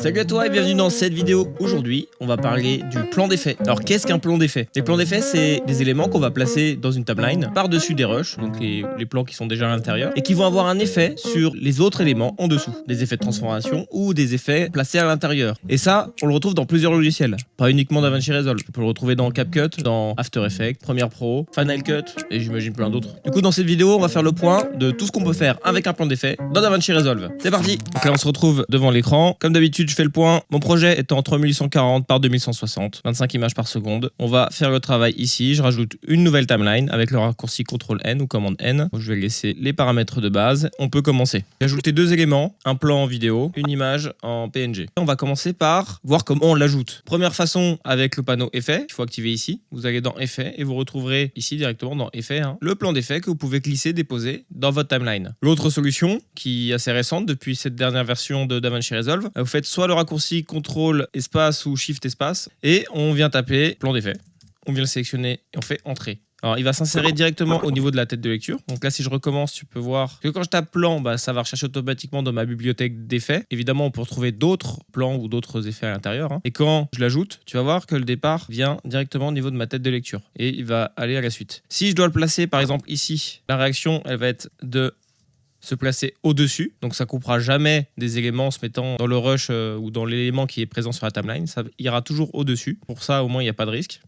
Salut à toi et bienvenue dans cette vidéo. Aujourd'hui, on va parler du plan d'effet. Alors, qu'est-ce qu'un plan d'effet? Les plans d'effet, c'est des éléments qu'on va placer dans une timeline par-dessus des rushs, donc les plans qui sont déjà à l'intérieur, et qui vont avoir un effet sur les autres éléments en dessous. Des effets de transformation ou des effets placés à l'intérieur. Et ça, on le retrouve dans plusieurs logiciels, pas uniquement DaVinci Resolve. On peut le retrouver dans CapCut, dans After Effects, Premiere Pro, Final Cut, et j'imagine plein d'autres. Du coup, dans cette vidéo, on va faire le point de tout ce qu'on peut faire avec un plan d'effet dans DaVinci Resolve. C'est parti! Donc là, on se retrouve devant l'écran. Comme d'habitude, je fais le point. Mon projet est en 3840 par 2160, 25 images par seconde. On va faire le travail ici. Je rajoute une nouvelle timeline avec le raccourci CTRL-N ou commande N. Je vais laisser les paramètres de base. On peut commencer. J'ai ajouté deux éléments, un plan en vidéo, une image en PNG. On va commencer par voir comment on l'ajoute. Première façon avec le panneau Effet. Il faut activer ici. Vous allez dans Effet et vous retrouverez ici directement dans Effet le plan d'effet que vous pouvez glisser, déposer dans votre timeline. L'autre solution, qui est assez récente depuis cette dernière version de DaVinci Resolve, vous faites soit le raccourci CTRL espace ou Shift espace et on vient taper plan d'effet. On vient le sélectionner et on fait Entrée. Alors, il va s'insérer directement au niveau de la tête de lecture. Donc là, si je recommence, tu peux voir que quand je tape plan, ça va rechercher automatiquement dans ma bibliothèque d'effets. Évidemment, on peut retrouver d'autres plans ou d'autres effets à l'intérieur. Et quand je l'ajoute, tu vas voir que le départ vient directement au niveau de ma tête de lecture. Et il va aller à la suite. Si je dois le placer, par exemple, ici, la réaction, elle va être de se placer au-dessus. Donc ça ne coupera jamais des éléments se mettant dans le rush ou dans l'élément qui est présent sur la timeline. Ça ira toujours au-dessus. Pour ça, au moins, il n'y a pas de risque.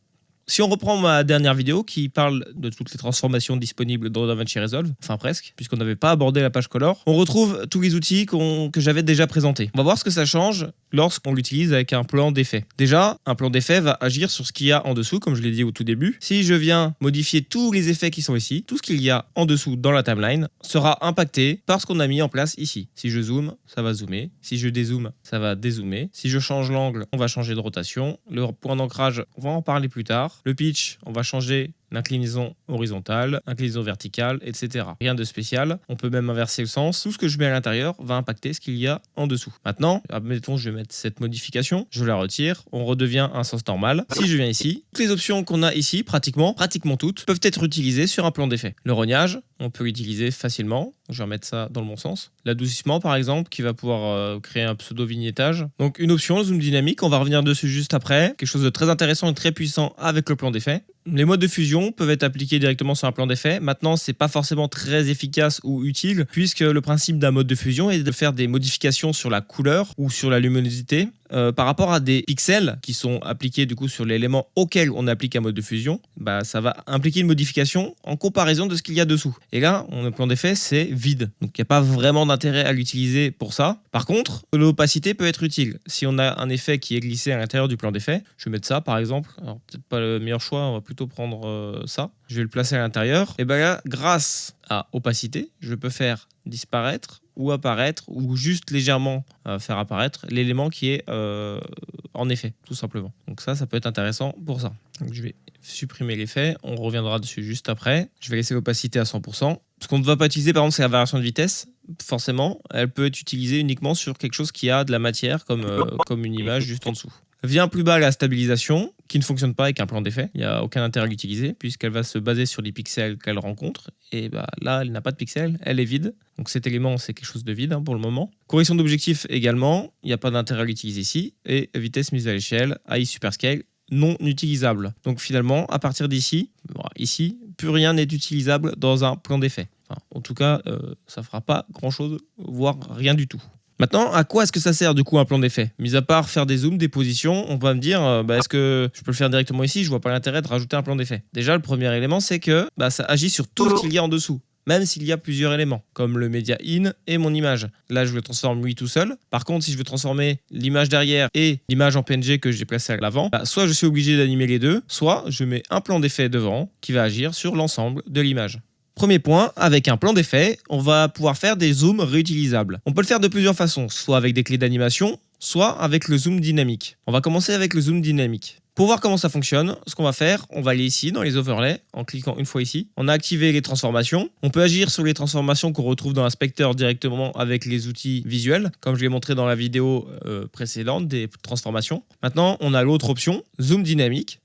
Si on reprend ma dernière vidéo qui parle de toutes les transformations disponibles dans DaVinci Resolve, enfin presque, puisqu'on n'avait pas abordé la page color, on retrouve tous les outils que j'avais déjà présentés. On va voir ce que ça change lorsqu'on l'utilise avec un plan d'effet. Déjà, un plan d'effet va agir sur ce qu'il y a en dessous, comme je l'ai dit au tout début. Si je viens modifier tous les effets qui sont ici, tout ce qu'il y a en dessous dans la timeline sera impacté par ce qu'on a mis en place ici. Si je zoome, ça va zoomer. Si je dézoome, ça va dézoomer. Si je change l'angle, on va changer de rotation. Le point d'ancrage, on va en parler plus tard. Le pitch, on va changer l'inclinaison horizontale, inclinaison verticale, etc. Rien de spécial. On peut même inverser le sens. Tout ce que je mets à l'intérieur va impacter ce qu'il y a en dessous. Maintenant, admettons, je vais mettre cette modification. Je la retire. On redevient un sens normal. Si je viens ici, toutes les options qu'on a ici, pratiquement toutes, peuvent être utilisées sur un plan d'effet. Le rognage, on peut l'utiliser facilement. Je vais remettre ça dans le bon sens. L'adoucissement, par exemple, qui va pouvoir créer un pseudo-vignettage. Donc, une option, le zoom dynamique. On va revenir dessus juste après. Quelque chose de très intéressant et très puissant avec le plan d'effet. Les modes de fusion peuvent être appliqués directement sur un plan d'effet. Maintenant, c'est pas forcément très efficace ou utile puisque le principe d'un mode de fusion est de faire des modifications sur la couleur ou sur la luminosité par rapport à des pixels qui sont appliqués du coup sur l'élément auquel on applique un mode de fusion. Ça va impliquer une modification en comparaison de ce qu'il y a dessous. Et là, le plan d'effet, c'est vide. Donc, il n'y a pas vraiment d'intérêt à l'utiliser pour ça. Par contre, l'opacité peut être utile. Si on a un effet qui est glissé à l'intérieur du plan d'effet, je vais mettre ça par exemple. Alors, peut-être pas le meilleur choix, on va plutôt prendre ça. Je vais le placer à l'intérieur. Et là, grâce à opacité, je peux faire disparaître ou apparaître ou juste légèrement faire apparaître l'élément qui est en effet, tout simplement. Donc ça peut être intéressant pour ça. Donc je vais supprimer l'effet, on reviendra dessus juste après. Je vais laisser l'opacité à 100%. Ce qu'on ne va pas utiliser par exemple, c'est la variation de vitesse. Forcément, elle peut être utilisée uniquement sur quelque chose qui a de la matière comme une image juste en dessous. Vient plus bas la stabilisation, qui ne fonctionne pas avec un plan d'effet. Il n'y a aucun intérêt à l'utiliser, puisqu'elle va se baser sur les pixels qu'elle rencontre. Et là, elle n'a pas de pixels, elle est vide. Donc cet élément, c'est quelque chose de vide pour le moment. Correction d'objectif également, il n'y a pas d'intérêt à l'utiliser ici. Et vitesse mise à l'échelle, AI Superscale, non utilisable. Donc finalement, à partir d'ici, ici, plus rien n'est utilisable dans un plan d'effet. En tout cas, ça ne fera pas grand-chose, voire rien du tout. Maintenant, à quoi est-ce que ça sert du coup un plan d'effet? Mis à part faire des zooms, des positions, on va me dire est-ce que je peux le faire directement ici? Je vois pas l'intérêt de rajouter un plan d'effet. Déjà, le premier élément, c'est que ça agit sur tout ce qu'il y a en dessous, même s'il y a plusieurs éléments, comme le média in et mon image. Là, je le transforme lui tout seul. Par contre, si je veux transformer l'image derrière et l'image en PNG que j'ai placée à l'avant, soit je suis obligé d'animer les deux, soit je mets un plan d'effet devant qui va agir sur l'ensemble de l'image. Premier point, avec un plan d'effet, on va pouvoir faire des zooms réutilisables. On peut le faire de plusieurs façons, soit avec des clés d'animation, soit avec le zoom dynamique. On va commencer avec le zoom dynamique. Pour voir comment ça fonctionne, ce qu'on va faire, on va aller ici dans les overlays, en cliquant une fois ici. On a activé les transformations. On peut agir sur les transformations qu'on retrouve dans l'inspecteur directement avec les outils visuels, comme je l'ai montré dans la vidéo précédente des transformations. Maintenant, on a l'autre option, zoom dynamique.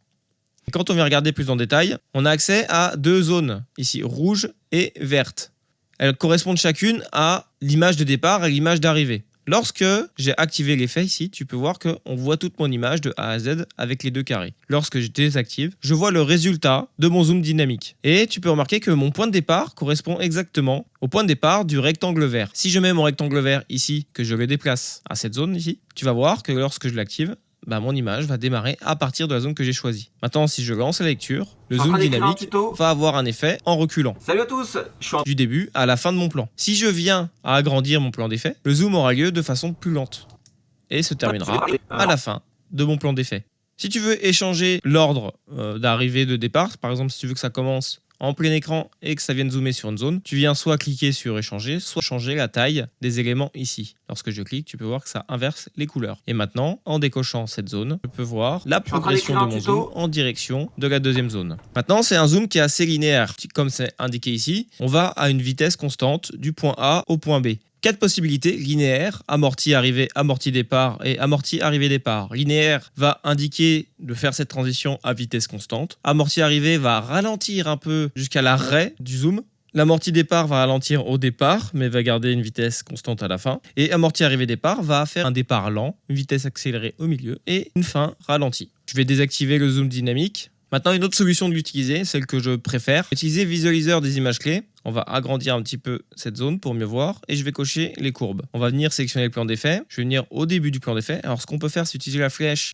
Et quand on vient regarder plus en détail, on a accès à deux zones, ici rouge et verte. Elles correspondent chacune à l'image de départ et l'image d'arrivée. Lorsque j'ai activé l'effet ici, tu peux voir qu'on voit toute mon image de A à Z avec les deux carrés. Lorsque je désactive, je vois le résultat de mon zoom dynamique. Et tu peux remarquer que mon point de départ correspond exactement au point de départ du rectangle vert. Si je mets mon rectangle vert ici, que je le déplace à cette zone ici, tu vas voir que lorsque je l'active, mon image va démarrer à partir de la zone que j'ai choisie. Maintenant, si je lance la lecture, le zoom dynamique va avoir un effet en reculant. Salut à tous, du début à la fin de mon plan. Si je viens à agrandir mon plan d'effet, le zoom aura lieu de façon plus lente et se terminera à la fin de mon plan d'effet. Si tu veux échanger l'ordre d'arrivée de départ, par exemple si tu veux que ça commence en plein écran et que ça vienne zoomer sur une zone, tu viens soit cliquer sur échanger, soit changer la taille des éléments ici. Lorsque je clique, tu peux voir que ça inverse les couleurs. Et maintenant, en décochant cette zone, je peux voir la progression de mon zoom en direction de la deuxième zone. Maintenant, c'est un zoom qui est assez linéaire. Comme c'est indiqué ici, on va à une vitesse constante du point A au point B. 4 possibilités, linéaire, amorti, arrivée, amorti, départ et amorti, arrivée, départ. Linéaire va indiquer de faire cette transition à vitesse constante. Amorti, arrivée va ralentir un peu jusqu'à l'arrêt du zoom. L'amorti départ va ralentir au départ, mais va garder une vitesse constante à la fin. Et amorti, arrivée, départ va faire un départ lent, une vitesse accélérée au milieu et une fin ralentie. Je vais désactiver le zoom dynamique. Maintenant, une autre solution de l'utiliser, celle que je préfère, utiliser visualiseur des images clés. On va agrandir un petit peu cette zone pour mieux voir et je vais cocher les courbes. On va venir sélectionner le plan d'effet. Je vais venir au début du plan d'effet. Alors ce qu'on peut faire, c'est utiliser la flèche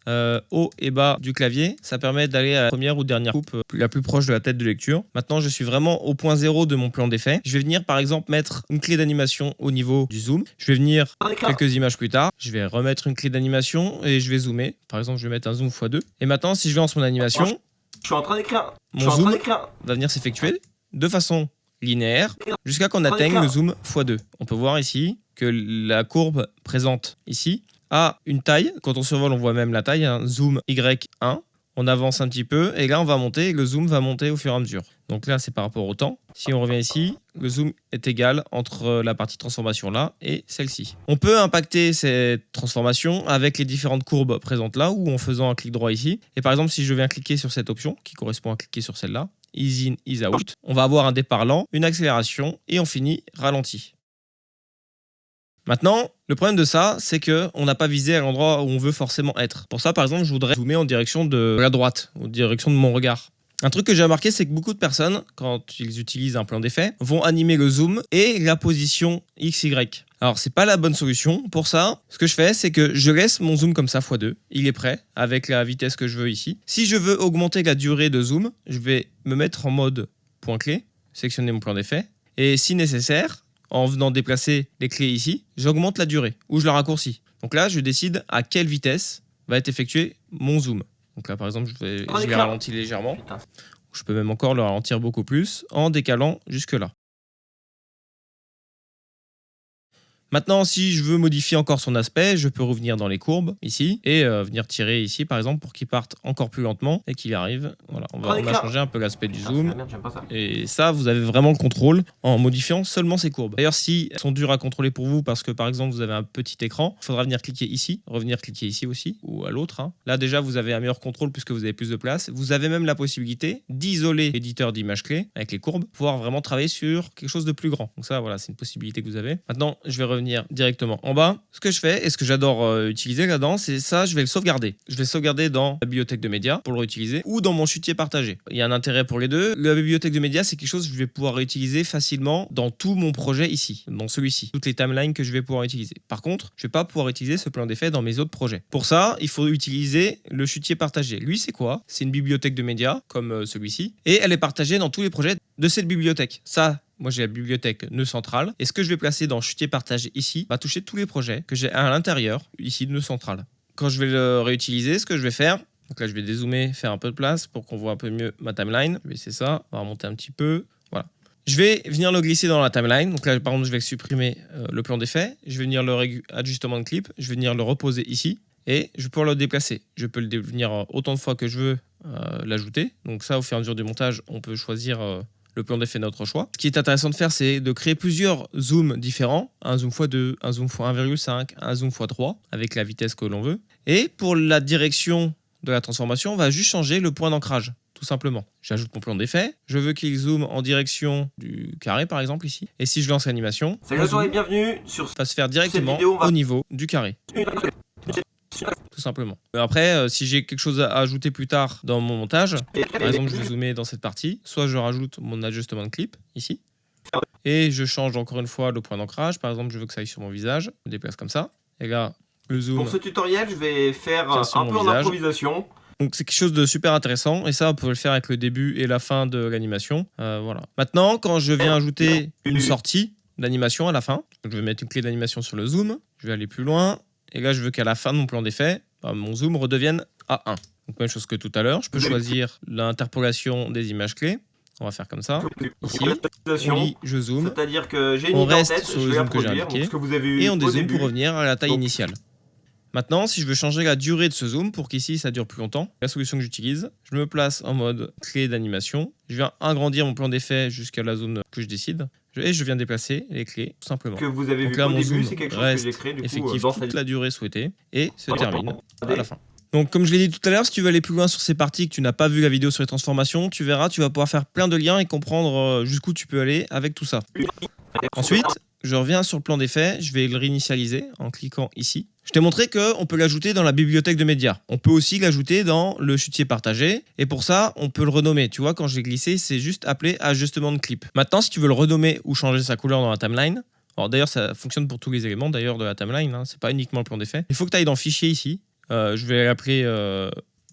haut et bas du clavier. Ça permet d'aller à la première ou dernière coupe la plus proche de la tête de lecture. Maintenant, je suis vraiment au point 0 de mon plan d'effet. Je vais venir par exemple mettre une clé d'animation au niveau du zoom. Je vais venir quelques images plus tard. Je vais remettre une clé d'animation et je vais zoomer. Par exemple, je vais mettre un zoom x2. Et maintenant, si je lance mon animation, je suis en train d'écrire. Mon zoom va venir s'effectuer de façon linéaire jusqu'à qu'on atteigne le zoom x2. On peut voir ici que la courbe présente ici a une taille. Quand on survole, on voit même la taille, un zoom Y1. On avance un petit peu et là on va monter et le zoom va monter au fur et à mesure. Donc là c'est par rapport au temps. Si on revient ici, le zoom est égal entre la partie transformation là et celle-ci. On peut impacter cette transformation avec les différentes courbes présentes là ou en faisant un clic droit ici. Et par exemple si je viens cliquer sur cette option qui correspond à cliquer sur celle-là, ease in, ease out, on va avoir un départ lent, une accélération et on finit ralenti. Maintenant, le problème de ça, c'est qu'on n'a pas visé à l'endroit où on veut forcément être. Pour ça, par exemple, je voudrais zoomer en direction de la droite, en direction de mon regard. Un truc que j'ai remarqué, c'est que beaucoup de personnes, quand ils utilisent un plan d'effet, vont animer le zoom et la position XY. Alors, c'est pas la bonne solution. Pour ça, ce que je fais, c'est que je laisse mon zoom comme ça x2. Il est prêt avec la vitesse que je veux ici. Si je veux augmenter la durée de zoom, je vais me mettre en mode point clé, sélectionner mon plan d'effet. Et si nécessaire, en venant déplacer les clés ici, j'augmente la durée ou je la raccourcis. Donc là, je décide à quelle vitesse va être effectué mon zoom. Donc là, par exemple, je vais ralentir légèrement. Je peux même encore le ralentir beaucoup plus en décalant jusque là. Maintenant, si je veux modifier encore son aspect, je peux revenir dans les courbes ici et venir tirer ici par exemple pour qu'il parte encore plus lentement et qu'il arrive. Voilà, on va changer un peu l'aspect du zoom. Et ça, vous avez vraiment le contrôle en modifiant seulement ces courbes. D'ailleurs, si elles sont dures à contrôler pour vous parce que par exemple vous avez un petit écran, il faudra venir cliquer ici, revenir cliquer ici aussi ou à l'autre. Là déjà, vous avez un meilleur contrôle puisque vous avez plus de place. Vous avez même la possibilité d'isoler l'éditeur d'images clés avec les courbes, pour pouvoir vraiment travailler sur quelque chose de plus grand. Donc ça, voilà, c'est une possibilité que vous avez. Maintenant, je vais revenir directement en bas. Ce que je fais et ce que j'adore utiliser là-dedans, c'est ça, je vais le sauvegarder. Je vais le sauvegarder dans la bibliothèque de médias pour le réutiliser ou dans mon chutier partagé. Il y a un intérêt pour les deux. La bibliothèque de médias, c'est quelque chose que je vais pouvoir réutiliser facilement dans tout mon projet ici, dans celui-ci, toutes les timelines que je vais pouvoir utiliser. Par contre, je vais pas pouvoir utiliser ce plan d'effet dans mes autres projets. Pour ça, il faut utiliser le chutier partagé. Lui, c'est quoi? C'est une bibliothèque de médias comme celui-ci et elle est partagée dans tous les projets de cette bibliothèque. Ça, moi, j'ai la bibliothèque nœud central. Et ce que je vais placer dans chutier partagé ici va toucher tous les projets que j'ai à l'intérieur, ici, de nœud central. Quand je vais le réutiliser, ce que je vais faire, donc là, je vais dézoomer, faire un peu de place pour qu'on voit un peu mieux ma timeline. Je vais essayer ça, on va remonter un petit peu. Voilà. Je vais venir le glisser dans la timeline. Donc là, par contre, je vais supprimer le plan d'effet. Je vais venir le ajustement de clip. Je vais venir le reposer ici. Et je vais pouvoir le déplacer. Je peux le venir autant de fois que je veux l'ajouter. Donc ça, au fur et à mesure du montage, on peut choisir le plan d'effet notre choix. Ce qui est intéressant de faire, c'est de créer plusieurs zooms différents. Un zoom x2, un zoom x1,5, un zoom x3, avec la vitesse que l'on veut. Et pour la direction de la transformation, on va juste changer le point d'ancrage, tout tout simplement. J'ajoute mon plan d'effet, je veux qu'il zoome en direction du carré par exemple ici, et si je lance l'animation, salut à toi et bienvenue sur va se faire directement vidéo, au niveau du carré. Tout simplement. Après, si j'ai quelque chose à ajouter plus tard dans mon montage, par exemple je vais zoomer dans cette partie, soit je rajoute mon ajustement de clip ici, et je change encore une fois le point d'ancrage, par exemple je veux que ça aille sur mon visage, je me déplace comme ça, et là le zoom... Pour ce tutoriel, je vais faire un peu en improvisation. Donc c'est quelque chose de super intéressant, et ça on peut le faire avec le début et la fin de l'animation. Voilà. Maintenant, quand je viens ajouter une sortie d'animation à la fin, je vais mettre une clé d'animation sur le zoom, je vais aller plus loin, et là je veux qu'à la fin de mon plan d'effet, mon zoom redevienne à 1. Donc même chose que tout à l'heure, je peux choisir l'interpolation des images clés. On va faire comme ça. Ici, on lit, je zoome. C'est-à-dire que j'ai une on idée en reste tête, sur je le vais zoom que j'ai produire, indiqué, ce que vous avez eu et on au dézoome début. pour revenir à la taille initiale. Maintenant, si je veux changer la durée de ce zoom pour qu'ici ça dure plus longtemps, la solution que j'utilise, je me place en mode clé d'animation. Je viens agrandir mon plan d'effet jusqu'à la zone que je décide. Et je viens déplacer les clés, tout simplement. Que vous avez donc vu là, au mon début, zoom c'est quelque chose reste que j'ai créé du coup effectif dans toute la durée souhaitée et se termine à la fin. Donc comme je l'ai dit tout à l'heure, si tu veux aller plus loin sur ces parties, que tu n'as pas vu la vidéo sur les transformations, tu verras, tu vas pouvoir faire plein de liens et comprendre jusqu'où tu peux aller avec tout ça. Ensuite, je reviens sur le plan d'effet, je vais le réinitialiser en cliquant ici. Je t'ai montré qu'on peut l'ajouter dans la bibliothèque de médias. On peut aussi l'ajouter dans le chutier partagé. Et pour ça, on peut le renommer. Tu vois, quand je l'ai glissé, c'est juste appelé ajustement de clip. Maintenant, si tu veux le renommer ou changer sa couleur dans la timeline, alors d'ailleurs, ça fonctionne pour tous les éléments d'ailleurs de la timeline, hein, c'est pas uniquement le plan d'effet. Il faut que tu ailles dans Fichier ici. Je vais l'appeler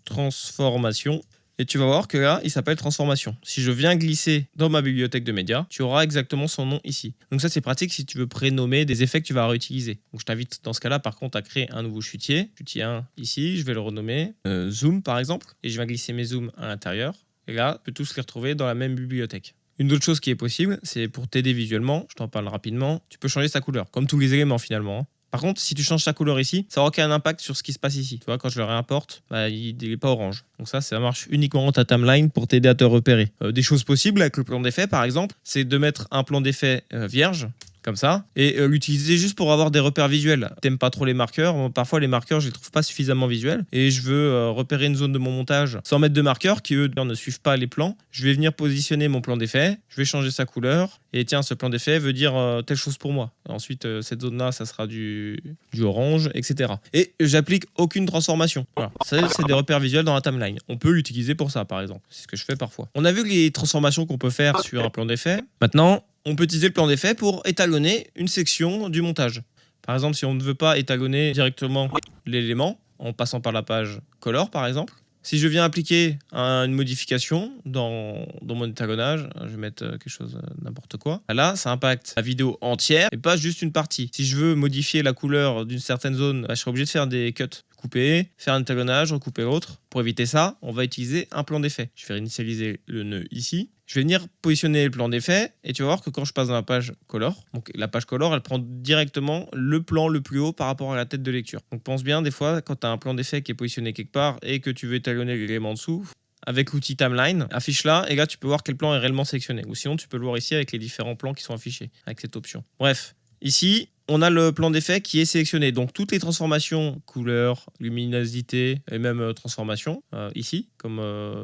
Transformation. Et tu vas voir que là, il s'appelle Transformation. Si je viens glisser dans ma bibliothèque de médias, tu auras exactement son nom ici. Donc ça, c'est pratique si tu veux prénommer des effets que tu vas réutiliser. Donc je t'invite dans ce cas-là, par contre, à créer un nouveau chutier. Chutier 1 ici, je vais le renommer Zoom, par exemple. Et je viens glisser mes zooms à l'intérieur. Et là, tu peux tous les retrouver dans la même bibliothèque. Une autre chose qui est possible, c'est pour t'aider visuellement, je t'en parle rapidement, tu peux changer sa couleur, comme tous les éléments finalement. Par contre, si tu changes sa couleur ici, ça n'aura aucun impact sur ce qui se passe ici. Tu vois, quand je le réimporte, il n'est pas orange. Donc ça marche uniquement dans ta timeline pour t'aider à te repérer. Des choses possibles avec le plan d'effet, par exemple, c'est de mettre un plan d'effet vierge, comme ça, et l'utiliser juste pour avoir des repères visuels. T'aimes pas trop les marqueurs, parfois les marqueurs je les trouve pas suffisamment visuels, et je veux repérer une zone de mon montage sans mettre de marqueurs qui eux ne suivent pas les plans. Je vais venir positionner mon plan d'effet, je vais changer sa couleur, et tiens, ce plan d'effet veut dire telle chose pour moi. Ensuite, cette zone-là, ça sera du orange, etc. Et j'applique aucune transformation. Voilà. Ça, c'est des repères visuels dans la timeline. On peut l'utiliser pour ça, par exemple. C'est ce que je fais parfois. On a vu les transformations qu'on peut faire sur un plan d'effet. Maintenant, on peut utiliser le plan d'effet pour étalonner une section du montage. Par exemple, si on ne veut pas étalonner directement l'élément, en passant par la page Color, par exemple, si je viens appliquer une modification dans mon étalonnage, je vais mettre quelque chose, n'importe quoi, là, ça impacte la vidéo entière et pas juste une partie. Si je veux modifier la couleur d'une certaine zone, je serai obligé de faire des cuts. Couper, faire un étalonnage, recouper l'autre. Pour éviter ça, on va utiliser un plan d'effet. Je vais initialiser le nœud ici. Je vais venir positionner le plan d'effet et tu vas voir que quand je passe dans la page color, donc la page color, elle prend directement le plan le plus haut par rapport à la tête de lecture. Donc pense bien, des fois, quand tu as un plan d'effet qui est positionné quelque part et que tu veux étalonner l'élément dessous, avec l'outil timeline, affiche là et là tu peux voir quel plan est réellement sélectionné. Ou sinon tu peux le voir ici avec les différents plans qui sont affichés avec cette option. Bref, ici, on a le plan d'effet qui est sélectionné. Donc toutes les transformations, couleur, luminosité et même transformation, ici, comme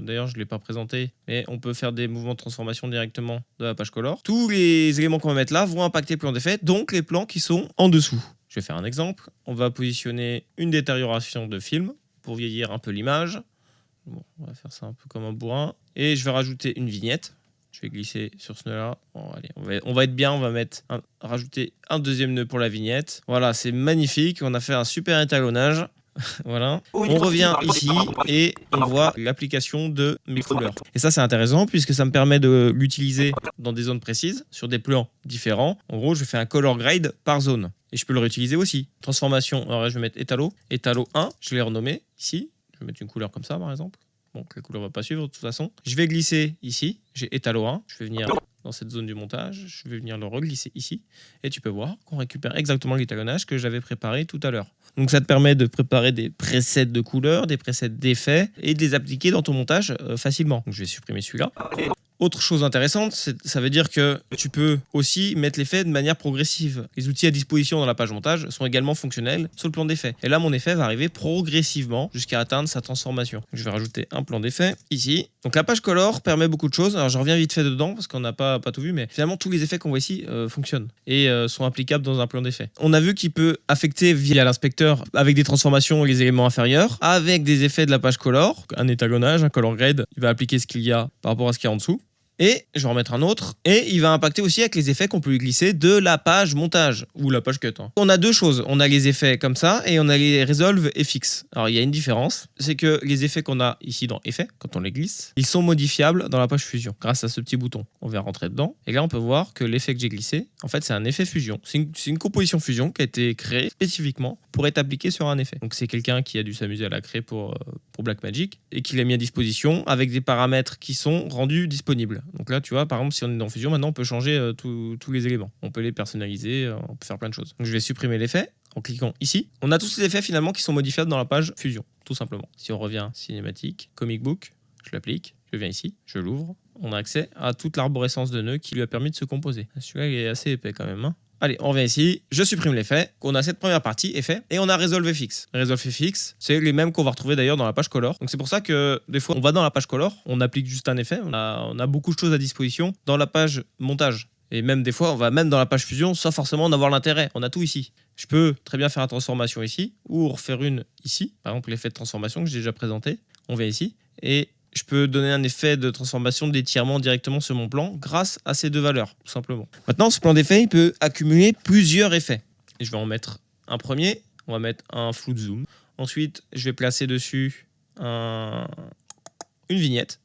d'ailleurs je ne l'ai pas présenté, mais on peut faire des mouvements de transformation directement de la page color. Tous les éléments qu'on va mettre là vont impacter le plan d'effet, donc les plans qui sont en dessous. Je vais faire un exemple. On va positionner une détérioration de film pour vieillir un peu l'image. Bon, on va faire ça un peu comme un bourrin. Et je vais rajouter une vignette. Je vais glisser sur ce nœud-là. Bon, allez, on va être bien, on va rajouter un deuxième nœud pour la vignette. Voilà, c'est magnifique. On a fait un super étalonnage. Voilà. On revient ici et on voit l'application de mes couleurs. Et ça, c'est intéressant puisque ça me permet de l'utiliser dans des zones précises, sur des plans différents. En gros, je fais un color grade par zone. Et je peux le réutiliser aussi. Transformation, alors là, je vais mettre étalo. Étalo 1, je l'ai renommé ici. Je vais mettre une couleur comme ça, par exemple. Donc la couleur ne va pas suivre de toute façon. Je vais glisser ici, j'ai étalo 1, je vais venir dans cette zone du montage, je vais venir le reglisser ici, et tu peux voir qu'on récupère exactement l'étalonnage que j'avais préparé tout à l'heure. Donc ça te permet de préparer des presets de couleurs, des presets d'effets, et de les appliquer dans ton montage facilement. Donc je vais supprimer celui-là. Autre chose intéressante, ça veut dire que tu peux aussi mettre l'effet de manière progressive. Les outils à disposition dans la page montage sont également fonctionnels sur le plan d'effet. Et là, mon effet va arriver progressivement jusqu'à atteindre sa transformation. Donc, je vais rajouter un plan d'effet ici. Donc la page color permet beaucoup de choses. Alors je reviens vite fait dedans parce qu'on n'a pas tout vu, mais finalement tous les effets qu'on voit ici fonctionnent et sont applicables dans un plan d'effet. On a vu qu'il peut affecter via l'inspecteur avec des transformations les éléments inférieurs, avec des effets de la page color, un étalonnage, un color grade, il va appliquer ce qu'il y a par rapport à ce qu'il y a en dessous. Et je vais en remettre un autre. Et il va impacter aussi avec les effets qu'on peut lui glisser de la page montage ou la page cut. On a deux choses. On a les effets comme ça et on a les resolve et fixe. Alors il y a une différence. C'est que les effets qu'on a ici dans effets, quand on les glisse, ils sont modifiables dans la page fusion grâce à ce petit bouton. On va rentrer dedans. Et là on peut voir que l'effet que j'ai glissé, en fait c'est un effet fusion. C'est une composition fusion qui a été créée spécifiquement pour être appliquée sur un effet. Donc c'est quelqu'un qui a dû s'amuser à la créer pour Blackmagic et qui l'a mis à disposition avec des paramètres qui sont rendus disponibles. Donc là, tu vois, par exemple, si on est dans Fusion, maintenant, on peut changer tous les éléments. On peut les personnaliser, on peut faire plein de choses. Donc je vais supprimer l'effet en cliquant ici. On a tous ces effets finalement qui sont modifiables dans la page Fusion, tout simplement. Si on revient cinématique, comic book, je l'applique, je viens ici, je l'ouvre. On a accès à toute l'arborescence de nœuds qui lui a permis de se composer. Celui-là, il est assez épais quand même, hein. Allez, on revient ici, je supprime l'effet. On a cette première partie, effet, et on a Resolve FX. Resolve FX, c'est les mêmes qu'on va retrouver d'ailleurs dans la page color. Donc c'est pour ça que des fois, on va dans la page color, on applique juste un effet, on a beaucoup de choses à disposition dans la page montage. Et même des fois, on va même dans la page fusion sans forcément en avoir l'intérêt. On a tout ici. Je peux très bien faire une transformation ici, ou refaire une ici. Par exemple, l'effet de transformation que j'ai déjà présenté. On vient ici, et je peux donner un effet de transformation d'étirement directement sur mon plan grâce à ces deux valeurs, tout simplement. Maintenant, ce plan d'effet, il peut accumuler plusieurs effets. Et je vais en mettre un premier. On va mettre un flou de zoom. Ensuite, je vais placer dessus une vignette.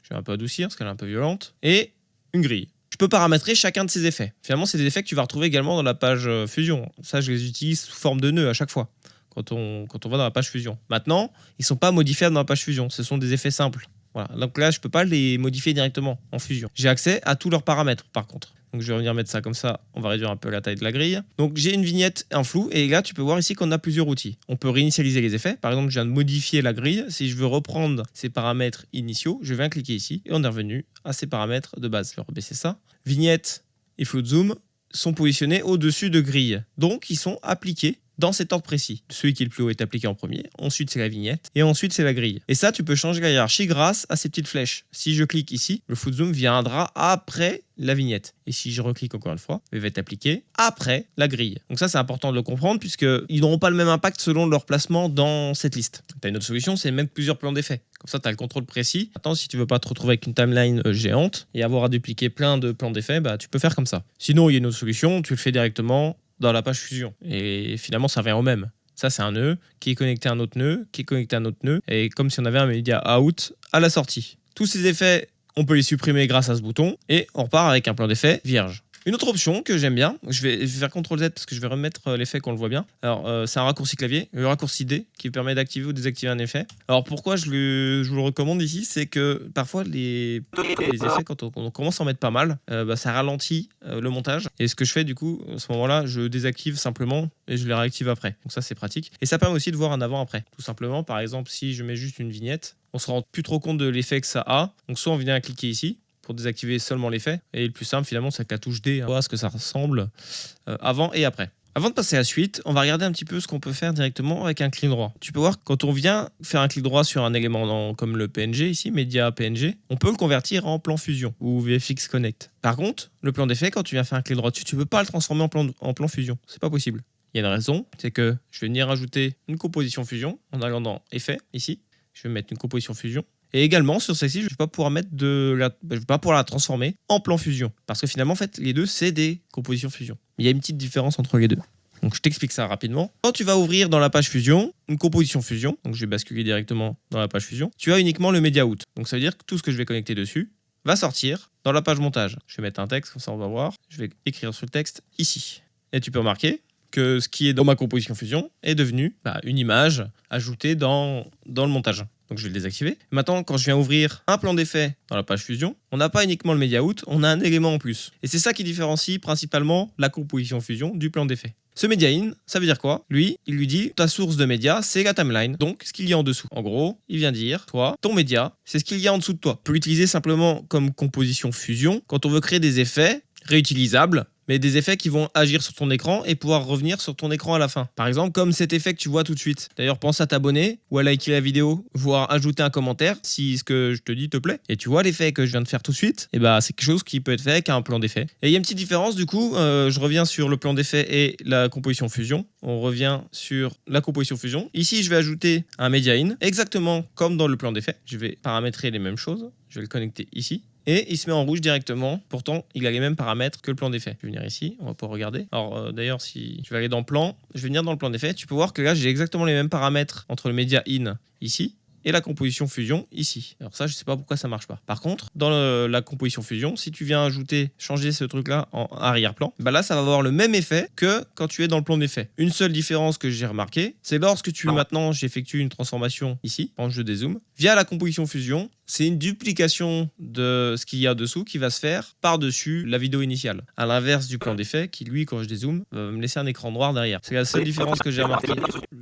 Je vais un peu adoucir parce qu'elle est un peu violente. Et une grille. Je peux paramétrer chacun de ces effets. Finalement, c'est des effets que tu vas retrouver également dans la page Fusion. Ça, je les utilise sous forme de nœud à chaque fois. Quand on va dans la page Fusion. Maintenant, ils ne sont pas modifiables dans la page Fusion. Ce sont des effets simples. Voilà. Donc là, je ne peux pas les modifier directement en Fusion. J'ai accès à tous leurs paramètres, par contre. Donc je vais revenir mettre ça comme ça. On va réduire un peu la taille de la grille. Donc j'ai une vignette, un flou. Et là, tu peux voir ici qu'on a plusieurs outils. On peut réinitialiser les effets. Par exemple, je viens de modifier la grille. Si je veux reprendre ces paramètres initiaux, je viens cliquer ici. Et on est revenu à ces paramètres de base. Je vais rebaisser ça. Vignette et flou de zoom sont positionnés au-dessus de grille. Donc ils sont appliqués dans cet ordre précis. Celui qui est le plus haut est appliqué en premier, ensuite c'est la vignette, et ensuite c'est la grille. Et ça, tu peux changer la hiérarchie grâce à ces petites flèches. Si je clique ici, le flou de zoom viendra après la vignette. Et si je reclique encore une fois, il va être appliqué après la grille. Donc ça, c'est important de le comprendre puisqu'ils n'auront pas le même impact selon leur placement dans cette liste. Tu as une autre solution, c'est mettre plusieurs plans d'effets. Comme ça, tu as le contrôle précis. Maintenant, si tu veux pas te retrouver avec une timeline géante et avoir à dupliquer plein de plans d'effets, bah, tu peux faire comme ça. Sinon, il y a une autre solution, tu le fais directement dans la page Fusion. Et finalement, ça revient au même. Ça, c'est un nœud qui est connecté à un autre nœud, qui est connecté à un autre nœud, et comme si on avait un média out à la sortie. Tous ces effets, on peut les supprimer grâce à ce bouton, et on repart avec un plan d'effet vierge. Une autre option que j'aime bien, je vais faire CTRL Z parce que je vais remettre l'effet qu'on le voit bien. Alors, c'est un raccourci clavier, le raccourci D, qui permet d'activer ou désactiver un effet. Alors, pourquoi je vous le recommande ici, c'est que parfois, les effets, quand on commence à en mettre pas mal, ça ralentit le montage. Et ce que je fais, du coup, à ce moment-là, je désactive simplement et je les réactive après. Donc ça, c'est pratique. Et ça permet aussi de voir un avant-après. Tout simplement, par exemple, si je mets juste une vignette, on se rend plus trop compte de l'effet que ça a. Donc, soit on vient cliquer ici, pour désactiver seulement l'effet. Et le plus simple, finalement, c'est que la touche D, on voit ce que ça ressemble avant et après. Avant de passer à la suite, on va regarder un petit peu ce qu'on peut faire directement avec un clic droit. Tu peux voir, quand on vient faire un clic droit sur un élément comme le PNG ici, Media PNG, on peut le convertir en plan fusion ou VFX Connect. Par contre, le plan d'effet, quand tu viens faire un clic droit dessus, tu ne peux pas le transformer en plan fusion. C'est pas possible. Il y a une raison, c'est que je vais venir ajouter une composition fusion en allant dans Effet, ici. Je vais mettre une composition fusion. Et également, sur celle-ci, je ne vais pas pouvoir la transformer en plan fusion. Parce que finalement, en fait, les deux, c'est des compositions fusion. Il y a une petite différence entre les deux. Donc, je t'explique ça rapidement. Quand tu vas ouvrir dans la page fusion, une composition fusion, donc je vais basculer directement dans la page fusion, tu as uniquement le media out. Donc, ça veut dire que tout ce que je vais connecter dessus va sortir dans la page montage. Je vais mettre un texte, comme ça, on va voir. Je vais écrire sur le texte ici. Et tu peux remarquer que ce qui est dans ma composition fusion est devenu une image ajoutée dans le montage. donc je vais le désactiver. Maintenant, quand je viens ouvrir un plan d'effet dans la page Fusion, on n'a pas uniquement le Media Out, on a un élément en plus. Et c'est ça qui différencie principalement la composition Fusion du plan d'effet. Ce Media In, ça veut dire quoi? Lui, il lui dit ta source de média, c'est la timeline, donc ce qu'il y a en dessous. En gros, il vient dire, toi, ton média, c'est ce qu'il y a en dessous de toi. On peut l'utiliser simplement comme composition Fusion quand on veut créer des effets réutilisables, mais des effets qui vont agir sur ton écran et pouvoir revenir sur ton écran à la fin. Par exemple, comme cet effet que tu vois tout de suite. D'ailleurs, pense à t'abonner ou à liker la vidéo, voire ajouter un commentaire si ce que je te dis te plaît. Et tu vois l'effet que je viens de faire tout de suite, et bah c'est quelque chose qui peut être fait avec un plan d'effet. Et il y a une petite différence du coup, je reviens sur le plan d'effet et la composition Fusion. On revient sur la composition Fusion. Ici, je vais ajouter un Media In, exactement comme dans le plan d'effet. Je vais paramétrer les mêmes choses. Je vais le connecter ici. Et il se met en rouge directement. Pourtant, il a les mêmes paramètres que le plan d'effet. Je vais venir ici, on va pouvoir regarder. Alors d'ailleurs, si je vais aller dans plan, je vais venir dans le plan d'effet. Tu peux voir que là, j'ai exactement les mêmes paramètres entre le Media In ici et la composition Fusion ici. Alors ça, je sais pas pourquoi ça marche pas. Par contre, dans la composition Fusion, si tu viens changer ce truc-là en arrière-plan, bah là, ça va avoir le même effet que quand tu es dans le plan d'effet. Une seule différence que j'ai remarqué, c'est lorsque maintenant j'effectue une transformation ici, quand je dézoome, via la composition Fusion, c'est une duplication de ce qu'il y a dessous qui va se faire par-dessus la vidéo initiale. À l'inverse du plan d'effet qui, lui, quand je dézoome, va me laisser un écran noir derrière. C'est la seule différence que j'ai remarquée.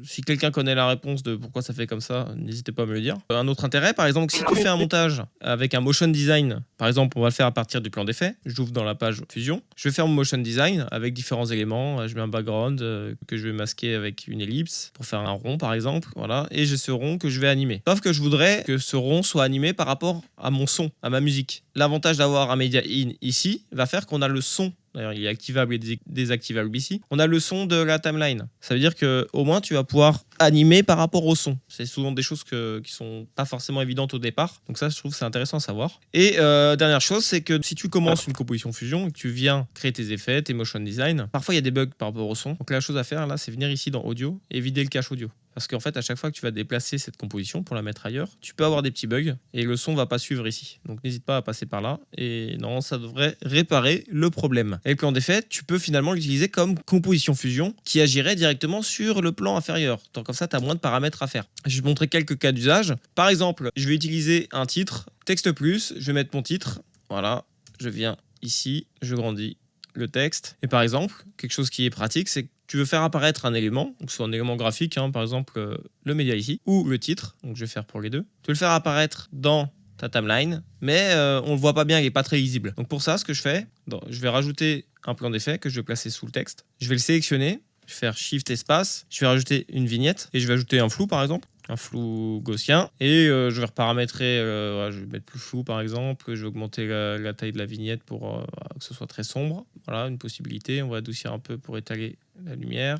Si quelqu'un connaît la réponse de pourquoi ça fait comme ça, n'hésitez pas à me le dire. Un autre intérêt, par exemple, si tu fais un montage avec un motion design, par exemple, on va le faire à partir du plan d'effet, j'ouvre dans la page Fusion, je vais faire mon motion design avec différents éléments, je mets un background que je vais masquer avec une ellipse pour faire un rond, par exemple, voilà, et j'ai ce rond que je vais animer. Sauf que je voudrais que ce rond soit animé par rapport à mon son, à ma musique. L'avantage d'avoir un Media In ici va faire qu'on a le son. D'ailleurs, il est activable et désactivable ici. On a le son de la timeline. Ça veut dire qu'au moins, tu vas pouvoir animer par rapport au son. C'est souvent des choses qui sont pas forcément évidentes au départ. Donc ça, je trouve que c'est intéressant à savoir. Et dernière chose, c'est que si tu commences une composition Fusion et que tu viens créer tes effets, tes motion design, parfois il y a des bugs par rapport au son. Donc la chose à faire, là, c'est venir ici dans Audio et vider le cache audio. Parce qu'en fait, à chaque fois que tu vas déplacer cette composition pour la mettre ailleurs, tu peux avoir des petits bugs et le son va pas suivre ici. Donc n'hésite pas à passer par là. Et non, ça devrait réparer le problème. Et le plan d'effet, tu peux finalement l'utiliser comme composition Fusion qui agirait directement sur le plan inférieur. Donc comme ça, tu as moins de paramètres à faire. Je vais te montrer quelques cas d'usage. Par exemple, je vais utiliser un titre, texte plus, je vais mettre mon titre. Voilà, je viens ici, je grandis le texte. Et par exemple, quelque chose qui est pratique, c'est que tu veux faire apparaître un élément, donc soit un élément graphique, par exemple le média ici, ou le titre, donc je vais faire pour les deux. Tu veux le faire apparaître dans ta timeline, mais on le voit pas bien, il est pas très lisible. Donc pour ça, ce que je fais, je vais rajouter un plan d'effet que je vais placer sous le texte. Je vais le sélectionner, je vais faire Shift espace, je vais rajouter une vignette et je vais ajouter un flou par exemple. Un flou gaussien et je vais reparamétrer, je vais mettre plus flou par exemple, je vais augmenter la taille de la vignette pour que ce soit très sombre, voilà une possibilité, on va adoucir un peu pour étaler la lumière.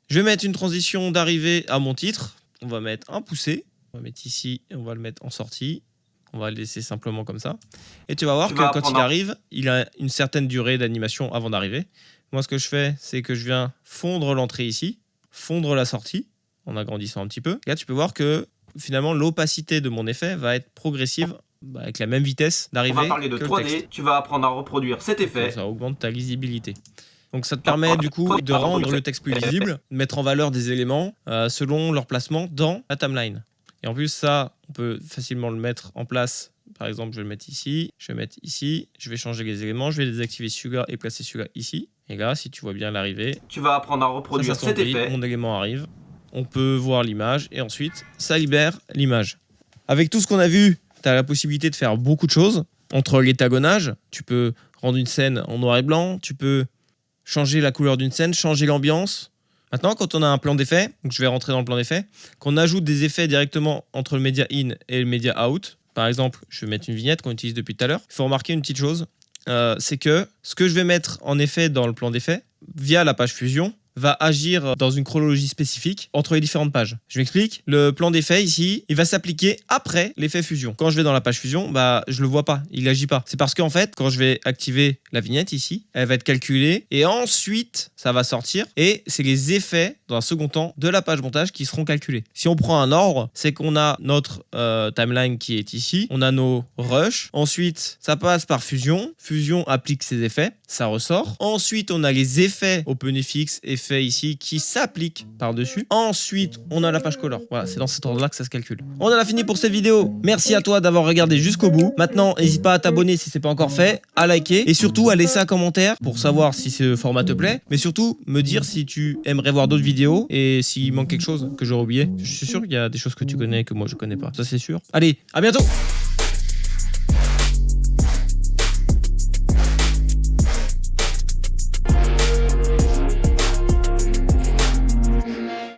Je vais mettre une transition d'arrivée à mon titre, on va mettre un poussé, on va mettre ici et on va le mettre en sortie, on va le laisser simplement comme ça et tu vas voir que quand il arrive, il a une certaine durée d'animation avant d'arriver. Moi ce que je fais c'est que je viens fondre l'entrée ici, fondre la sortie en agrandissant un petit peu. Là, tu peux voir que finalement, l'opacité de mon effet va être progressive avec la même vitesse d'arrivée. On va parler de 3D, tu vas apprendre à reproduire cet effet. Ça augmente ta lisibilité. Donc ça te permet du coup de rendre le texte plus lisible, de mettre en valeur des éléments selon leur placement dans la timeline. Et en plus, ça, on peut facilement le mettre en place. Par exemple, je vais le mettre ici, je vais mettre ici, je vais changer les éléments, je vais désactiver celui-là et placer celui-là ici. Et là, si tu vois bien l'arrivée, tu vas apprendre à reproduire cet effet. Mon élément arrive. On peut voir l'image et ensuite ça libère l'image. Avec tout ce qu'on a vu, tu as la possibilité de faire beaucoup de choses. Entre l'étagonnage, tu peux rendre une scène en noir et blanc, tu peux changer la couleur d'une scène, changer l'ambiance. Maintenant, quand on a un plan d'effet, donc je vais rentrer dans le plan d'effet, qu'on ajoute des effets directement entre le Media In et le Media Out, par exemple, je vais mettre une vignette qu'on utilise depuis tout à l'heure, il faut remarquer une petite chose, c'est que ce que je vais mettre en effet dans le plan d'effet, via la page Fusion, va agir dans une chronologie spécifique entre les différentes pages. Je m'explique. Le plan d'effet ici, il va s'appliquer après l'effet fusion. Quand je vais dans la page fusion, je le vois pas, il agit pas. C'est parce qu'en fait, quand je vais activer la vignette ici, elle va être calculée et ensuite, ça va sortir et c'est les effets dans un second temps de la page montage qui seront calculés. Si on prend un ordre, c'est qu'on a notre timeline qui est ici, on a nos rushs, ensuite ça passe par fusion, fusion applique ses effets, ça ressort. Ensuite, on a les effets OpenFX, effets effet ici qui s'applique par-dessus. Ensuite, on a la page color. Voilà, c'est dans cet ordre-là que ça se calcule. On en a fini pour cette vidéo. Merci à toi d'avoir regardé jusqu'au bout. Maintenant, n'hésite pas à t'abonner si c'est pas encore fait, à liker et surtout à laisser un commentaire pour savoir si ce format te plaît, mais surtout me dire si tu aimerais voir d'autres vidéos et s'il manque quelque chose que j'aurais oublié. Je suis sûr qu'il y a des choses que tu connais que moi je connais pas. Ça c'est sûr. Allez, à bientôt!